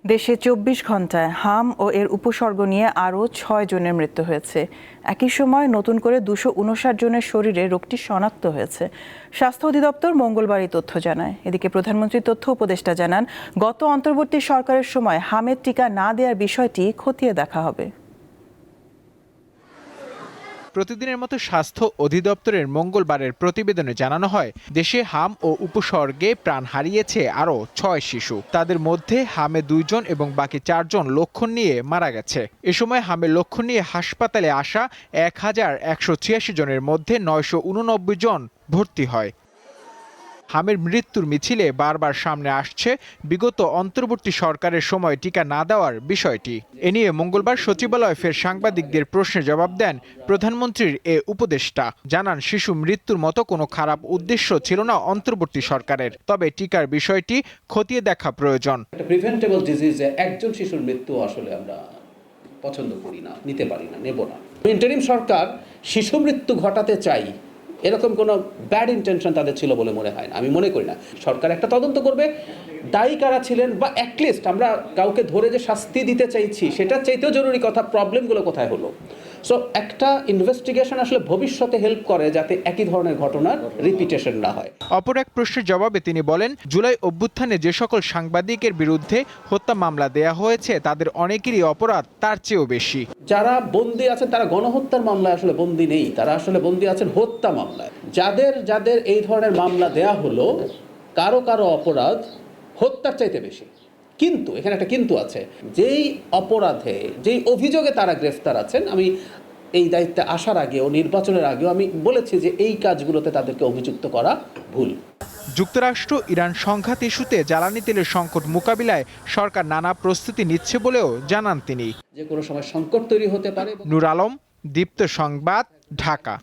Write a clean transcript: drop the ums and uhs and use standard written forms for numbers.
দেশে ২৪ ঘন্টায় হাম ও এর উপসর্গ নিয়ে আরও ৬ জনের মৃত্যু হয়েছে। একই সময় নতুন করে ২৫৯ জনের শরীরে রোগটি শনাক্ত হয়েছে। স্বাস্থ্য অধিদপ্তর মঙ্গলবার এই তথ্য জানায়। এদিকে প্রধানমন্ত্রীর তথ্য উপদেষ্টা জানান, গত অন্তর্বর্তী সরকারের সময় হামের টিকা না দেওয়ার বিষয়টি খতিয়ে দেখা হবে। প্রতিদিনের মতো স্বাস্থ্য অধিদপ্তরের মঙ্গলবারের প্রতিবেদনে জানানো হয়, দেশে হাম ও উপসর্গে প্রাণ হারিয়েছে আরও ৬ শিশু। তাদের মধ্যে হামে ২ জন এবং বাকি ৪ জন লক্ষণ নিয়ে মারা গেছে। এ সময় হামের লক্ষণ নিয়ে হাসপাতালে আসা ১,১৮৬ জনের মধ্যে ৯৮৯ জন ভর্তি হয়। হামের মৃত্যুর মিছিলে বারবার সামনে আসছে বিগত অন্তর্বর্তী সরকারের সময় টিকা না দেওয়ার বিষয়টি। এ নিয়ে মঙ্গলবার সচিবালয়ে ফের সাংবাদিকদের প্রশ্নের জবাব দেন প্রধানমন্ত্রীর এ উপদেষ্টা। জানান, শিশু মৃত্যুর মতো কোনো খারাপ উদ্দেশ্য ছিল না অন্তর্বর্তী সরকারের, তবে টিকার বিষয়টি খতিয়ে দেখা প্রয়োজন। প্রিভেন্টেবল ডিজিজে একজন শিশুর মৃত্যু আসলে আমরা পছন্দ করি না, নিতে পারি না, নেব না। ইন্টারিম সরকার শিশু মৃত্যু ঘটাতে চাই এরকম কোনো ব্যাড ইন্টেনশন তাদের ছিল বলে মনে হয় না, আমি মনে করি না। সরকার একটা তদন্ত করবে, দায়ী কারা ছিলেন, বা অ্যাটলিস্ট আমরা কাউকে ধরে যে শাস্তি দিতে চাইছি সেটার চাইতেও জরুরি কথা প্রবলেমগুলো কোথায় হলো। সো একটা ইনভেস্টিগেশন আসলে ভবিষ্যতে হেল্প করে যাতে একই ধরনের ঘটনার রিপিটেশন না হয়। অপর এক প্রশ্নের জবাবে তিনি বলেন, জুলাই অভ্যুত্থানে যে সকল সাংবাদিকের বিরুদ্ধে হত্যা মামলা দেয়া হয়েছে তাদের অনেকেরই অপরাধ তার চেয়েও বেশি। যারা বন্দী আছেন তারা গণহত্যার মামলায় আসলে বন্দী নেই, তারা আসলে বন্দী আছেন হত্যা মামলায়। যাদের যাদের এই ধরনের মামলা দেয়া হলো, কারো কারো অপরাধ হত্যার চাইতে বেশি। কিন্তু এখানে একটা কিন্তু আছে, যেই অপরাধে যেই অভিযোগে তারা গ্রেফতার আছেন, আমি এই দায়িত্বে আসার আগেও নির্বাচনের আগেও আমি বলেছি যে এই কাজগুলোতে তাদেরকে অভিযুক্ত করা ভুল। যুক্তরাষ্ট্র ইরান সংঘাত ইস্যুতে জ্বালানি তেলের সংকট মোকাবিলায় সরকার নানা প্রস্তুতি নিচ্ছে বলেও জানান তিনি। যে কোনো সময় সংকট তৈরি হতে পারে। নূর আলম, দীপ্ত সংবাদ, ঢাকা।